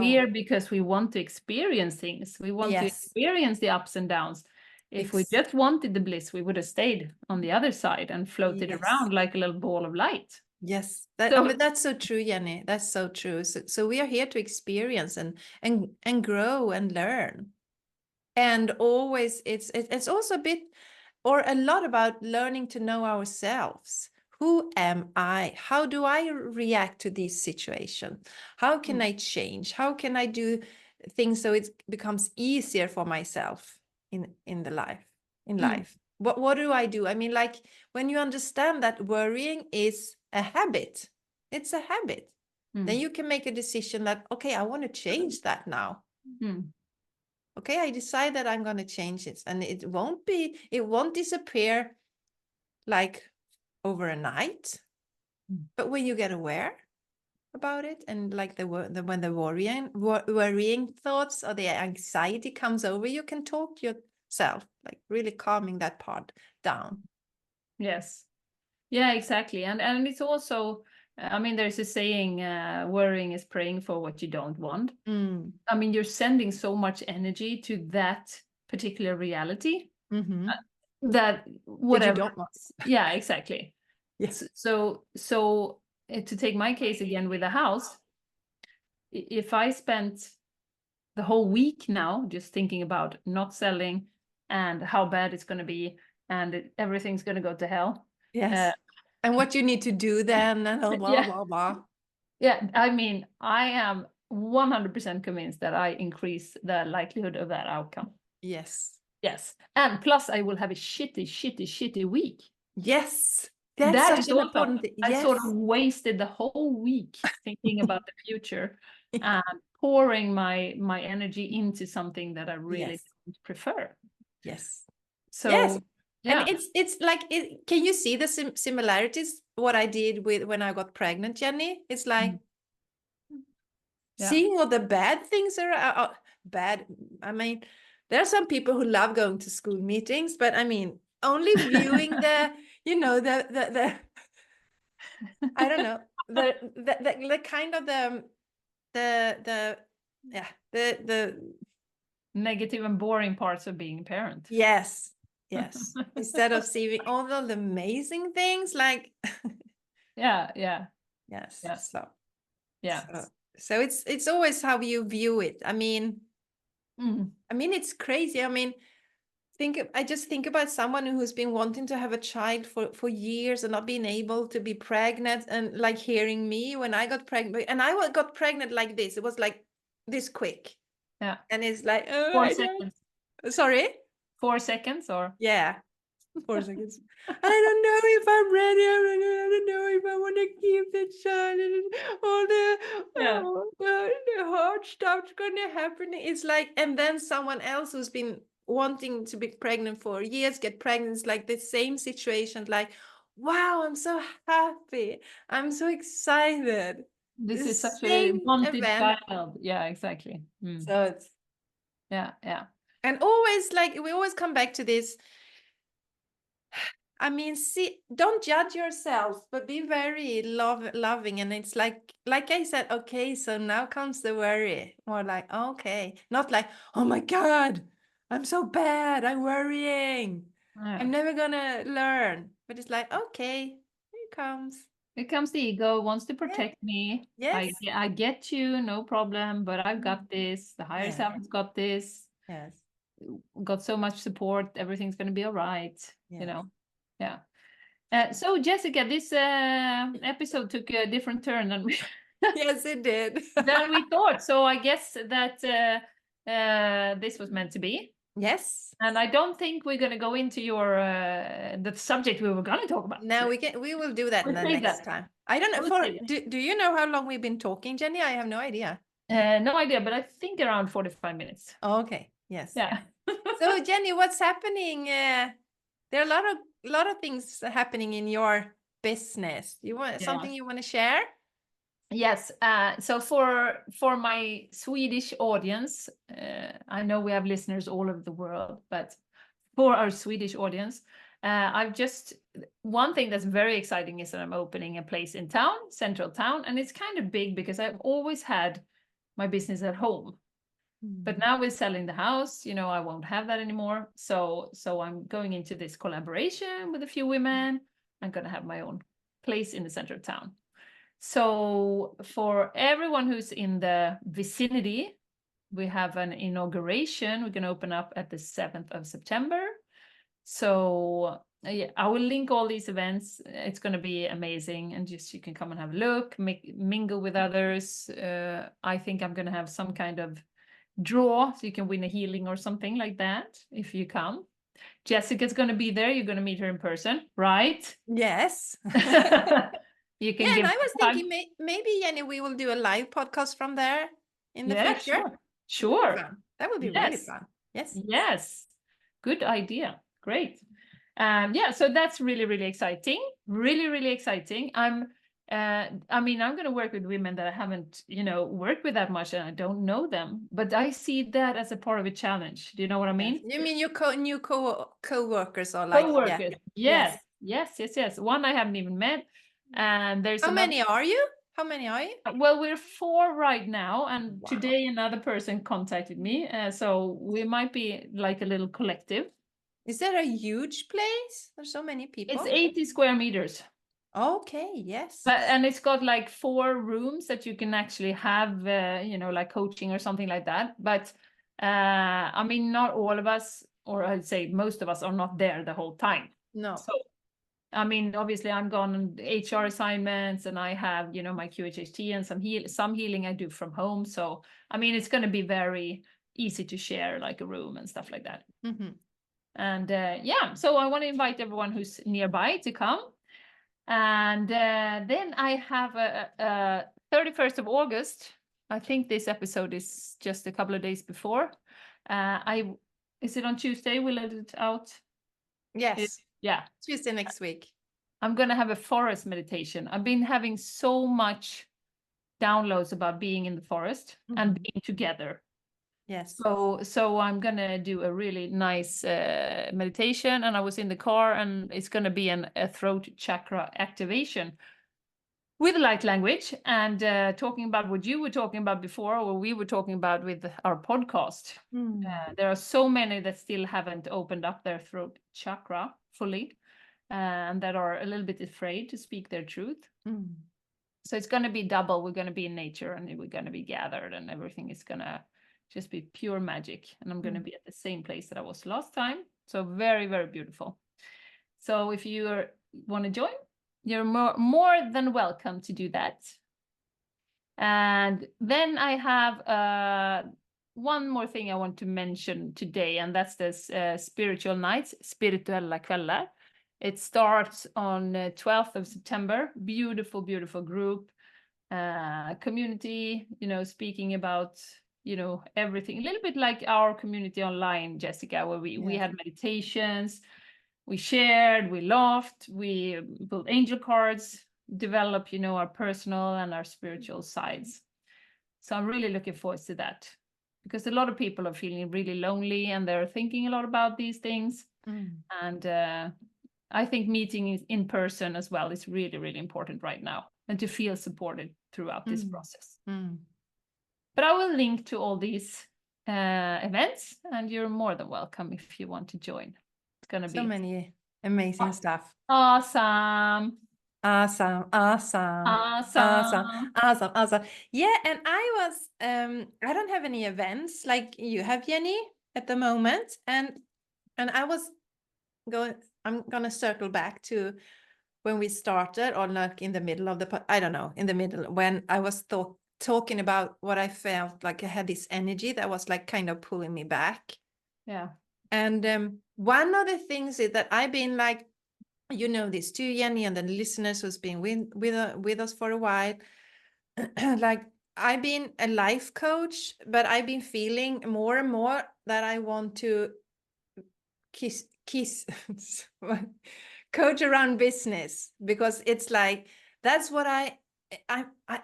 here because we want to experience things. We want to Yes. experience the ups and downs. If we just wanted the bliss, we would have stayed on the other side and floated Yes. around like a little ball of light. Yes, So that's so true, Jenny. That's so true. So we are here to experience and grow and learn. And always it's also a bit or a lot about learning to know ourselves. Who am I? How do I react to this situation? How can I change? How can I do things so it becomes easier for myself in the life, in life? What do I do? I mean, like when you understand that worrying is a habit, it's a habit. Then you can make a decision that, okay, I want to change that now. Okay, I decide that I'm going to change it, and it won't disappear like over a night. But when you get aware about it, and like when the worrying thoughts or the anxiety comes over, you can talk to yourself, like really calming that part down. yes. Yeah, exactly. And it's also, I mean, there's a saying, worrying is praying for what you don't want. I mean, you're sending so much energy to that particular reality that whatever. That you don't want. Yeah, exactly. Yes. So to take my case again with the house, if I spent the whole week now just thinking about not selling and how bad it's going to be and everything's going to go to hell. Yes. And what you need to do then, and blah, Yeah. blah, blah. Yeah, I mean, I am 100% convinced that I increase the likelihood of that outcome. Yes. Yes. And plus, I will have a shitty week. Yes. That's That such is an also, important thing. I sort Yes. of wasted the whole week thinking about the future and pouring my energy into something that I really Yes. prefer. Yes. So yes. yeah. And it's like, can you see the similarities? What I did with when I got pregnant, Jenny? It's like Yeah. seeing all the bad things are bad. I mean, there are some people who love going to school meetings, but I mean, only viewing the, you know, the I don't know, the kind of the yeah, the Negative and boring parts of being a parent. yes. Instead of seeing all the amazing things, like Yeah. yes. Yes. So Yeah. so it's always how you view it. I mean, Mm. it's crazy. I mean, I just think about someone who's been wanting to have a child for years and not being able to be pregnant, and like hearing me when I got pregnant, and I got pregnant like this. It was like this quick. Yeah. And it's like, oh, 4 seconds. Sorry? 4 seconds or? Yeah. 4 seconds. I don't know if I'm ready. I don't know if I want to keep the child. All the hard stuff's gonna happen. It's like, and then someone else who's been wanting to be pregnant for years get pregnant. It's like the same situation. Like, wow, I'm so happy. I'm so excited. This The is such a same wanted event. child. Yeah, exactly. So it's Yeah. and always like we always come back to this. I mean, see, don't judge yourself, but be very loving. And it's like I said, okay, so now comes the worry. More like, okay, not like, oh my God, I'm so bad, I'm worrying. Yeah. I'm never gonna learn. But it's like, okay, here it comes. It comes the ego, wants to protect me. Yes. I get you, no problem, but I've got this. The higher Yeah. self's got this. Yes. Got so much support. Everything's going to be all right. Yes. You know? Yeah. So Jessica, this episode took a different turn than we Yes, it did. than we thought. So I guess that this was meant to be. Yes. And I don't think we're going to go into your the subject we were going to talk about. No, we will do that We'll the save next that. time. I don't know. We'll For save it. do you know how long we've been talking, Jenny? I have no idea. No idea, but I think around 45 minutes. Okay. Yes. Yeah. So Jenny, what's happening? There are a lot of things happening in your business. You want something you want to share? Yes. So for my Swedish audience, I know we have listeners all over the world, but for our Swedish audience, one thing that's very exciting is that I'm opening a place in town, central town, and it's kind of big because I've always had my business at home. But now we're selling the house, I won't have that anymore. So I'm going into this collaboration with a few women. I'm going to have my own place in the center of town. So for everyone who's in the vicinity, we have an inauguration. We're going to open up at the 7th of September. So yeah, I will link all these events. It's going to be amazing. And just you can come and have a look, mingle with others. I think I'm going to have some kind of draw so you can win a healing or something like that if you come. Jessica's going to be there. You're going to meet her in person, right? Yes. You can yeah, give and I was thinking maybe, Jenny, we will do a live podcast from there in the future. Sure. That would be really fun. Yes. Yes. Good idea. Great. Yeah, so that's really, really exciting. Really, really exciting. I'm going to work with women that I haven't, worked with that much, and I don't know them, but I see that as a part of a challenge. Do you know what I mean? Yes. You mean your new co-workers or like co-workers? Yeah. Yes. One I haven't even met, and there's How many are you? Well, we're 4 right now, and today another person contacted me, so we might be like a little collective. Is that a huge place? There's so many people. It's 80 square meters. Okay, yes. And it's got like 4 rooms that you can actually have, like coaching or something like that. But not all of us, or I'd say most of us, are not there the whole time. No. So, obviously I'm gone on HR assignments, and I have, my QHHT and some healing I do from home. So, it's going to be very easy to share like a room and stuff like that. Mm-hmm. And so I want to invite everyone who's nearby to come. And then I have a 31st of August. I think this episode is just a couple of days before. I Is it on Tuesday? We let it out. Yes, Yeah. Tuesday next week. I'm gonna have a forest meditation. I've been having so much downloads about being in the forest and being together. Yes. So I'm gonna do a really nice meditation, and I was in the car, and it's gonna be a throat chakra activation with light language, and talking about what you were talking about before, or we were talking about with our podcast. There are so many that still haven't opened up their throat chakra fully, and that are a little bit afraid to speak their truth. So it's going to be double. We're going to be in nature, and we're going to be gathered, and everything is going to just be pure magic. And I'm going to be at the same place that I was last time. So very, very beautiful. So if you want to join, you're more than welcome to do that. And then I have one more thing I want to mention today, and that's this spiritual nights, spirituella kvällar. It starts on 12th of September. Beautiful, beautiful group, community, speaking about, everything. A little bit like our community online, Jessica, where we had meditations, we shared, we laughed, we built angel cards, develop, our personal and our spiritual sides. So I'm really looking forward to that, because a lot of people are feeling really lonely, and they're thinking a lot about these things. And I think meeting in person as well is really, really important right now, and to feel supported throughout this process. But I will link to all these events, and you're more than welcome if you want to join. It's going to be so many amazing stuff. Awesome. Awesome. Yeah, and I don't have any events like you have, Jenny, at the moment. And I'm gonna circle back to when we started, or like in the middle of I don't know, in the middle, when I was talking about what I felt like I had this energy that was like kind of pulling me back. Yeah. And one of the things is that I've been like, this too, Jenny, and the listeners who's been with us for a while, like I've been a life coach, but I've been feeling more and more that I want to kiss coach around business, because it's like that's what I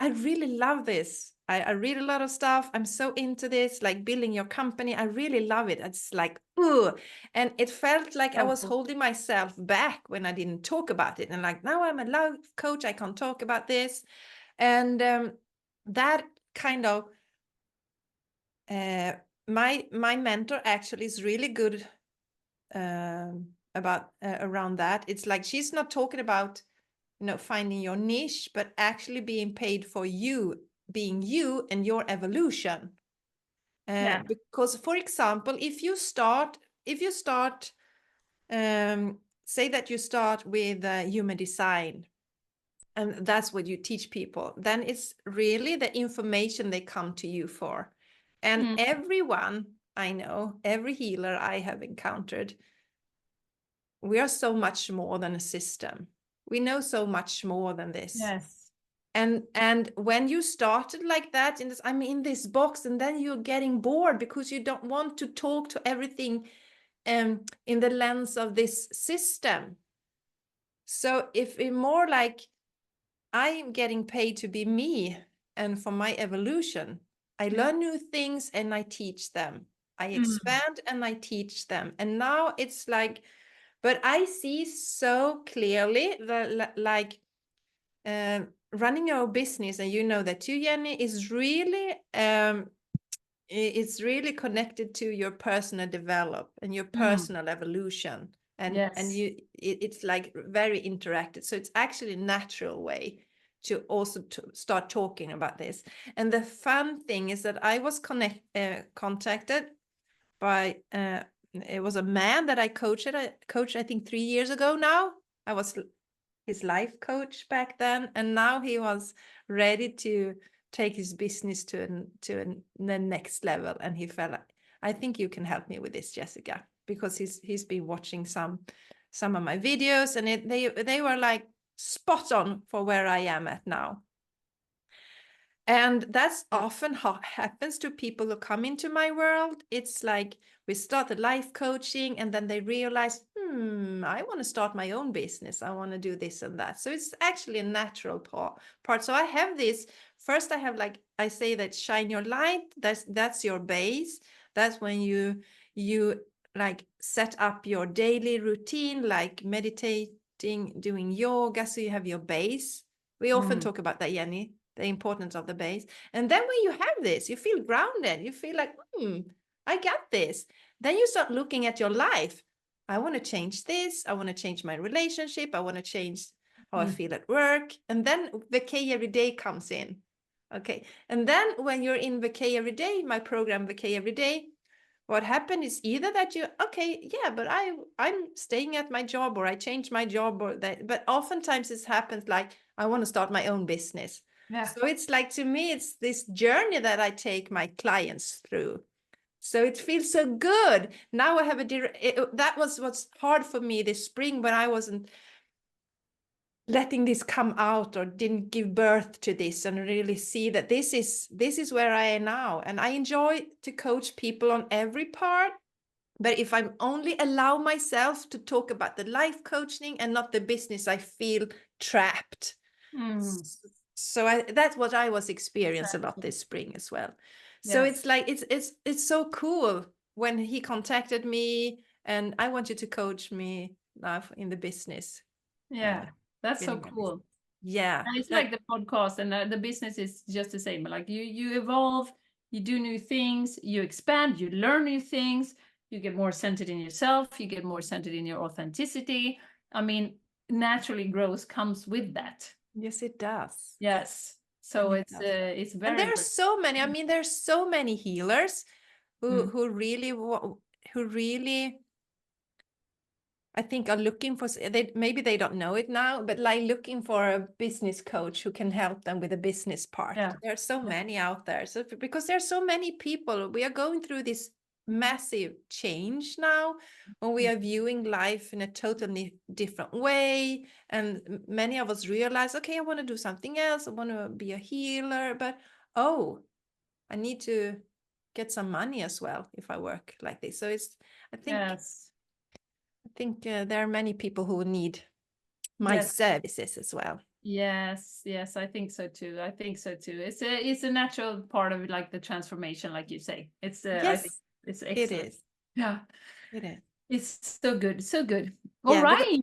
really love this. I read a lot of stuff. I'm so into this, like building your company. I really love it. It's like, ooh. And it felt like I was holding myself back when I didn't talk about it. And like, now I'm a life coach, I can't talk about this. And that kind of, my mentor actually is really good about around that. It's like she's not talking about, finding your niche, but actually being paid for you being you and your evolution. Because, for example, if you start say that you start with human design, and that's what you teach people, then it's really the information they come to you for. And everyone I know, every healer I have encountered, we are so much more than a system. We know so much more than this. Yes. And when you started like that, I'm in this box, and then you're getting bored because you don't want to talk to everything in the lens of this system. So if it's more like I'm getting paid to be me, and for my evolution, I learn new things and I teach them. I expand and I teach them. And now it's like, but I see so clearly that like running your business, and you know that too, Jenny, is really it's really connected to your personal development and your personal evolution. And it's like very interactive. So it's actually a natural way to also start talking about this. And the fun thing is that I was contacted by it was a man that I coached I think 3 years ago now. I was his life coach back then, and now he was ready to take his business to the next level. And he felt like, I think you can help me with this, Jessica, because he's been watching some of my videos, and they were like spot on for where I am at now. And that's often how happens to people who come into my world. It's like we started life coaching and then they realize, I want to start my own business. I want to do this and that. So it's actually a natural part. So I have this. First, I have, like I say, that shine your light. That's your base. That's when you like set up your daily routine, like meditating, doing yoga. So you have your base. We often talk about that, Jenny, the importance of the base. And then when you have this, you feel grounded. You feel like, I got this. Then you start looking at your life. I want to change this. I want to change my relationship. I want to change how I feel at work. And then Vacay Every Day comes in. Okay. And then when you're in Vacay Every Day, my program Vacay Every Day, what happened is either that you, but I'm staying at my job, or I change my job, or that, but oftentimes this happens like, I want to start my own business. Yeah. So it's like, to me, it's this journey that I take my clients through. So it feels so good. Now I have that was what's hard for me this spring, when I wasn't letting this come out, or didn't give birth to this, and really see that this is where I am now. And I enjoy to coach people on every part. But if I only allow myself to talk about the life coaching and not the business, I feel trapped. So that's what I was experiencing a lot this spring as well. So it's like, it's so cool when he contacted me and I want you to coach me now in the business. Yeah, that's so cool. Yeah. And it's like the podcast, and the business is just the same. Like you evolve, you do new things, you expand, you learn new things, you get more centered in yourself, you get more centered in your authenticity. I mean, naturally growth comes with that. Yes, it does. Yes. So it's very, and there are so many. I mean, there's so many healers who really I think are looking for, maybe they don't know it now, but like looking for a business coach who can help them with the business part. Yeah. There are so many out there. So because there are so many people, we are going through this massive change now, when we are viewing life in a totally different way. And many of us realize, okay, I want to do something else. I want to be a healer, but I need to get some money as well if I work like this. So I think there are many people who need my services as well. Yes, I think so too. It's a natural part of, like, the transformation, like you say. It's I think it's excellent. It is. Yeah, it is. It's so good, so good. All right.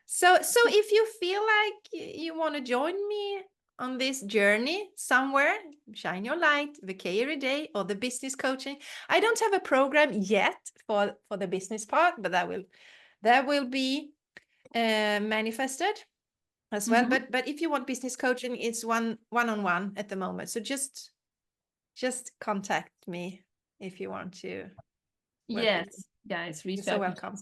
So if you feel like you want to join me on this journey somewhere, shine your light, Vacay Every Day, or the business coaching. I don't have a program yet for the business part, but that will be manifested as well. But if you want business coaching, it's one-on-one at the moment. So just contact me if you want to. Yes, guys, reach out. So welcome.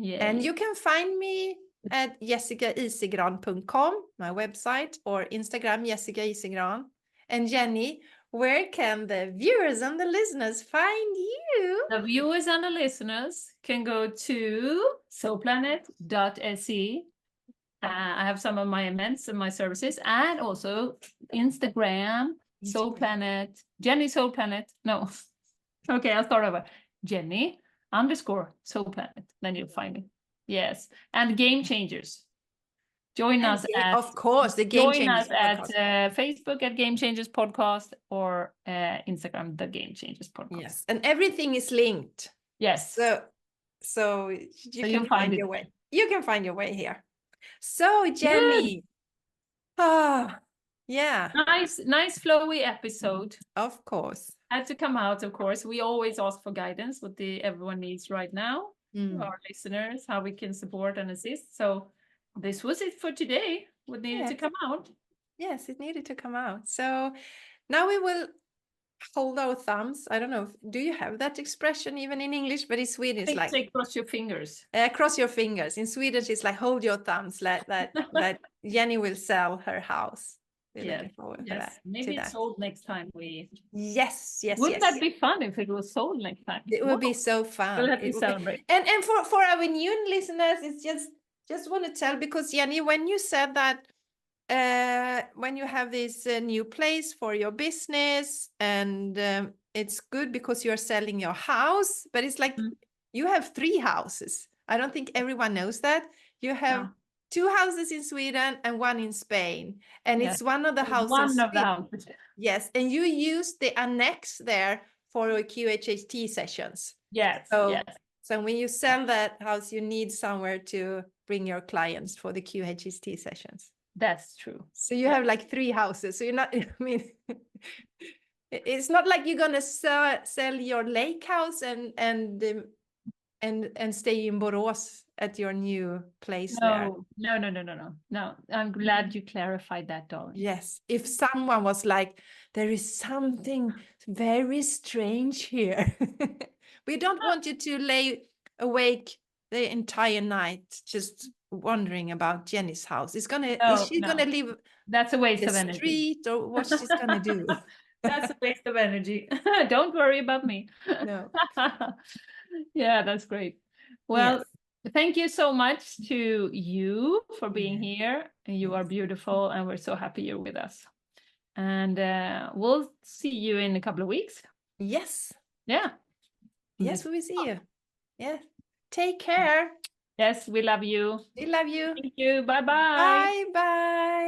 And you can find me at jessicaisigran.com, my website, or Instagram, Jessica Isigran. And Jenny, where can the viewers and the listeners find you? The viewers and the listeners can go to soulplanet.se. I have some of my events and my services, and also Instagram, Soul Planet, Jenny Soul Planet. No. Okay, I'll start over. Jenny_Soul Planet. Then you'll find me. Yes. And Game Changers. Join us at, of course, the Game Changers podcast. At Facebook at Game Changers Podcast, or Instagram, the Game Changers Podcast. Yes, and everything is linked. Yes. So you can find your way. You can find your way here. So Jenny, yeah, nice flowy episode. Of course, had to come out. Of course, we always ask for guidance, what everyone needs right now, our listeners, how we can support and assist. So this was it for today. What needed to come out? Yes, it needed to come out. So now we will hold our thumbs. I don't know. Do you have that expression even in English? But in Sweden, it's like say cross your fingers. Cross your fingers. In Swedish, it's like hold your thumbs. That Jenny will sell her house. We're looking forward to that. Maybe it's sold next time we. Yes. Wouldn't that be fun if it was sold next time? It would be so fun. We'll have to celebrate. And for our new listeners, it's just want to tell, because Jenny, when you said that when you have this new place for your business, and it's good because you're selling your house, but it's like you have 3 houses. I don't think everyone knows that. You have 2 houses in Sweden and 1 in Spain, and Yes. it's one of the houses. One of the houses. Yes, and you use the annex there for your QHHT sessions. Yes, So, yes. so when you sell that house, you need somewhere to bring your clients for the QHHT sessions. That's true. So you have like 3 houses. So you're not, I mean, it's not like you're gonna sell your lake house and stay in Borås at your new place there. No. I'm glad you clarified that, darling. Yes. If someone was like, there is something very strange here. We don't want you to lay awake the entire night just wondering about Jenny's house. Is she gonna live? That's a waste the of energy. Street, or what's she's gonna do? That's a waste of energy. Don't worry about me. No. Yeah, that's great. Well, Yes. thank you so much to you for being here. You are beautiful, and we're so happy you're with us. And we'll see you in a couple of weeks. Yes. Yeah. Yes, we will see you. Yeah. Take care. Yes, we love you. We love you. Thank you. Bye-bye. Bye bye.